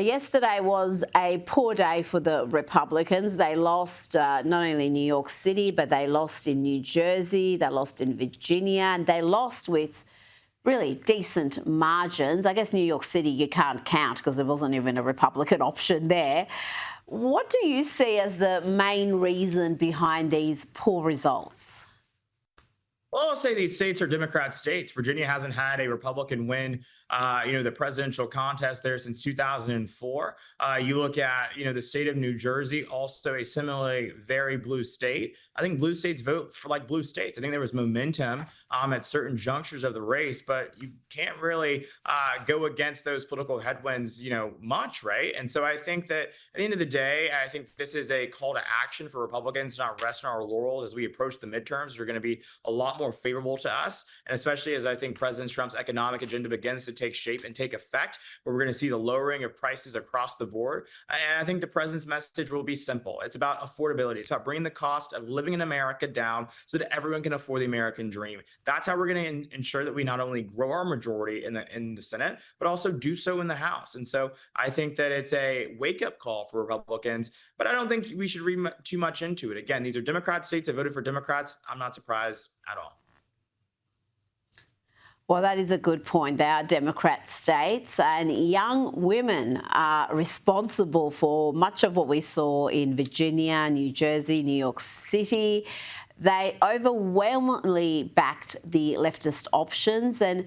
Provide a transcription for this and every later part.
Yesterday was a poor day for the Republicans. They lost not only New York City, but they lost in New Jersey, they lost in Virginia, and they lost with really decent margins. I guess New York City you can't count because there wasn't even a Republican option there. What do you see as the main reason behind these poor results? Well, I'll say these states are Democrat states. Virginia hasn't had a Republican win, the presidential contest there since 2004. You look at, the state of New Jersey, also a similarly very blue state. I think blue states vote for like blue states. I think there was momentum at certain junctures of the race, but you can't really go against those political headwinds, much, right? And so I think that at the end of the day, I think this is a call to action for Republicans to not rest on our laurels as we approach the midterms. They're going to be a lot more favorable to us, and especially as I think President Trump's economic agenda begins to take shape and take effect, where we're going to see the lowering of prices across the board. And I think the president's message will be simple. It's about affordability. It's about bringing the cost of living in America down so that everyone can afford the American dream. That's how we're going to ensure that we not only grow our majority in the Senate, but also do so in the House. And so I think that it's a wake-up call for Republicans, but I don't think we should read too much into it. Again, these are Democrat states that voted for Democrats. I'm not surprised at all. Well, that is a good point. They are Democrat states, and young women are responsible for much of what we saw in Virginia, New Jersey, New York City. They overwhelmingly backed the leftist options, and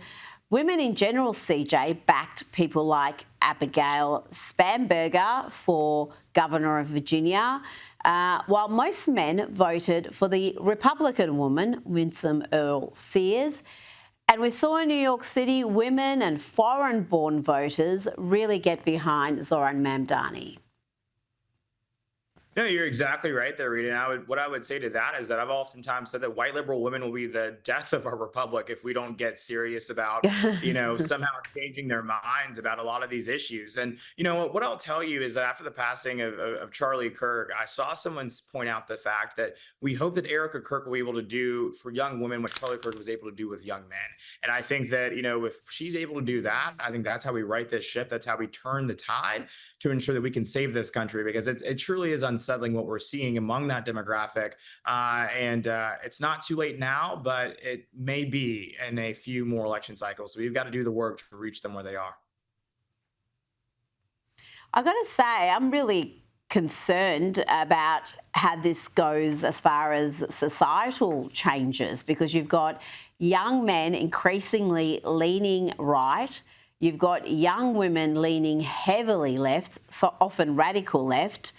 women in general, CJ, backed people like Abigail Spanberger for governor of Virginia, while most men voted for the Republican woman, Winsome Earl Sears. And we saw in New York City, women and foreign-born voters really get behind Zoran Mamdani. No, you're exactly right there, Rita. And what I would say to that is that I've oftentimes said that white liberal women will be the death of our republic if we don't get serious about, somehow changing their minds about a lot of these issues. And, what I'll tell you is that after the passing of Charlie Kirk, I saw someone point out the fact that we hope that Erica Kirk will be able to do for young women what Charlie Kirk was able to do with young men. And I think that, if she's able to do that, I think that's how we right this ship. That's how we turn the tide to ensure that we can save this country, because it truly is unsettling what we're seeing among that demographic. And it's not too late now, but it may be in a few more election cycles. So we've got to do the work to reach them where they are. I got to say, I'm really concerned about how this goes as far as societal changes, because you've got young men increasingly leaning right. You've got young women leaning heavily left, so often radical left.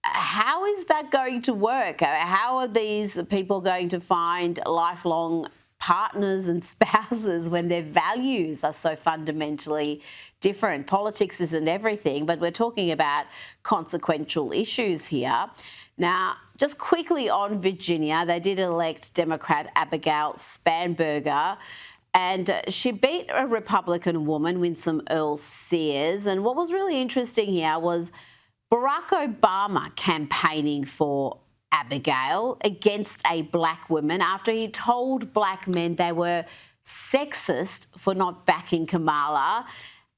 How is that going to work? How are these people going to find lifelong partners and spouses when their values are so fundamentally different? Politics isn't everything, but we're talking about consequential issues here. Now, just quickly on Virginia, they did elect Democrat Abigail Spanberger, and she beat a Republican woman, Winsome Earl Sears. And what was really interesting here was Barack Obama campaigning for Abigail against a black woman after he told black men they were sexist for not backing Kamala.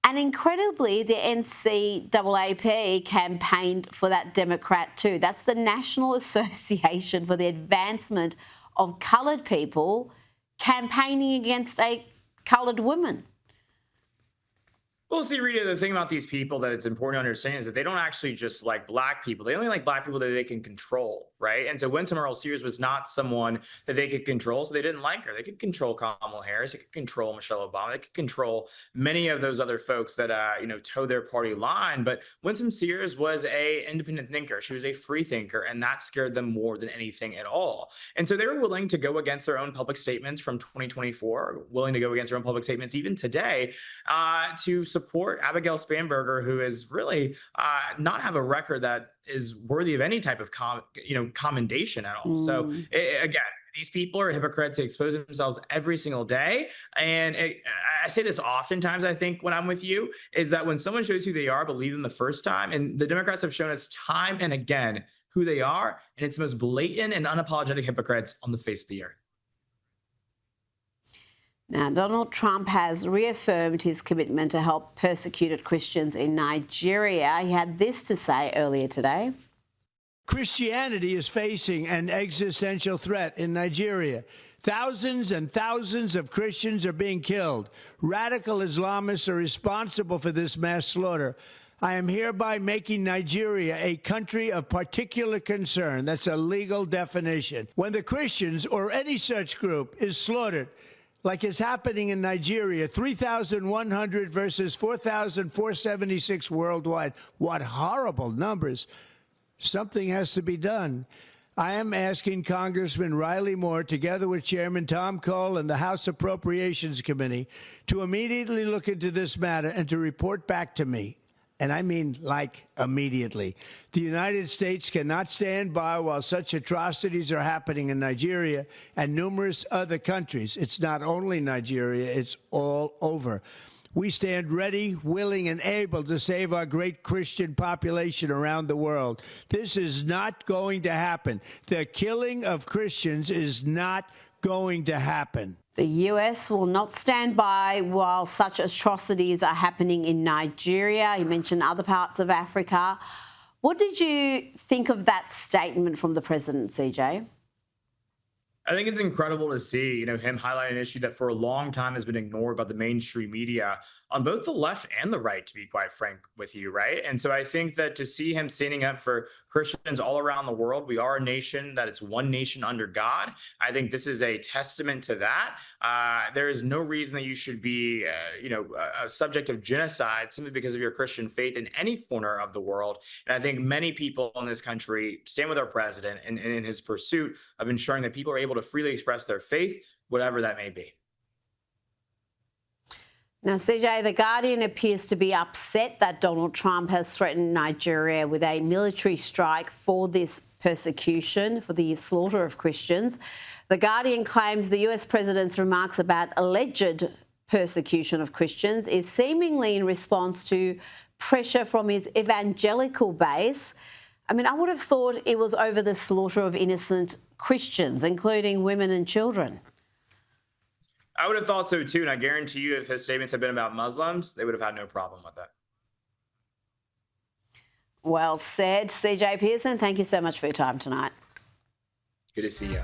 And incredibly, the NCAAP campaigned for that Democrat too. That's the National Association for the Advancement of Coloured People, campaigning against a coloured woman. Well, see, Rita, the thing about these people that it's important to understand is that they don't actually just like black people. They only like black people that they can control, right? And so Winsome Earl Sears was not someone that they could control, so they didn't like her. They could control Kamala Harris. They could control Michelle Obama. They could control many of those other folks that, toe their party line. But Winsome Sears was a independent thinker. She was a free thinker, and that scared them more than anything at all. And so they were willing to go against their own public statements from 2024, willing to go against their own public statements even today to support Abigail Spanberger, who is really not have a record that is worthy of any type of commendation at all. So again, these people are hypocrites. They expose themselves every single day. And I say this oftentimes, I think, when I'm with you, is that when someone shows who they are, believe them the first time. And the Democrats have shown us time and again who they are. And it's the most blatant and unapologetic hypocrites on the face of the earth. Now, Donald Trump has reaffirmed his commitment to help persecuted Christians in Nigeria. He had this to say earlier today. Christianity is facing an existential threat in Nigeria. Thousands and thousands of Christians are being killed. Radical Islamists are responsible for this mass slaughter. I am hereby making Nigeria a country of particular concern. That's a legal definition. When the Christians or any such group is slaughtered, like is happening in Nigeria, 3,100 versus 4,476 worldwide. What horrible numbers. Something has to be done. I am asking Congressman Riley Moore, together with Chairman Tom Cole and the House Appropriations Committee, to immediately look into this matter and to report back to me. And I mean, like, immediately. The United States cannot stand by while such atrocities are happening in Nigeria and numerous other countries. It's not only Nigeria, it's all over. We stand ready, willing, and able to save our great Christian population around the world. This is not going to happen. The killing of Christians is not going to happen. The US will not stand by while such atrocities are happening in Nigeria. You mentioned other parts of Africa. What did you think of that statement from the president, CJ? I think it's incredible to see, him highlight an issue that for a long time has been ignored by the mainstream media on both the left and the right, to be quite frank with you, right? And so I think that to see him standing up for Christians all around the world, we are a nation that is one nation under God. I think this is a testament to that. There is no reason that you should be, a subject of genocide simply because of your Christian faith in any corner of the world. And I think many people in this country stand with our president in his pursuit of ensuring that people are able to freely express their faith, whatever that may be. Now, CJ, The Guardian appears to be upset that Donald Trump has threatened Nigeria with a military strike for this persecution, for the slaughter of Christians. The Guardian claims the US president's remarks about alleged persecution of Christians is seemingly in response to pressure from his evangelical base. I mean, I would have thought it was over the slaughter of innocent Christians, including women and children. I would have thought so too, and I guarantee you if his statements had been about Muslims, they would have had no problem with that. Well said, CJ Pearson. Thank you so much for your time tonight. Good to see you.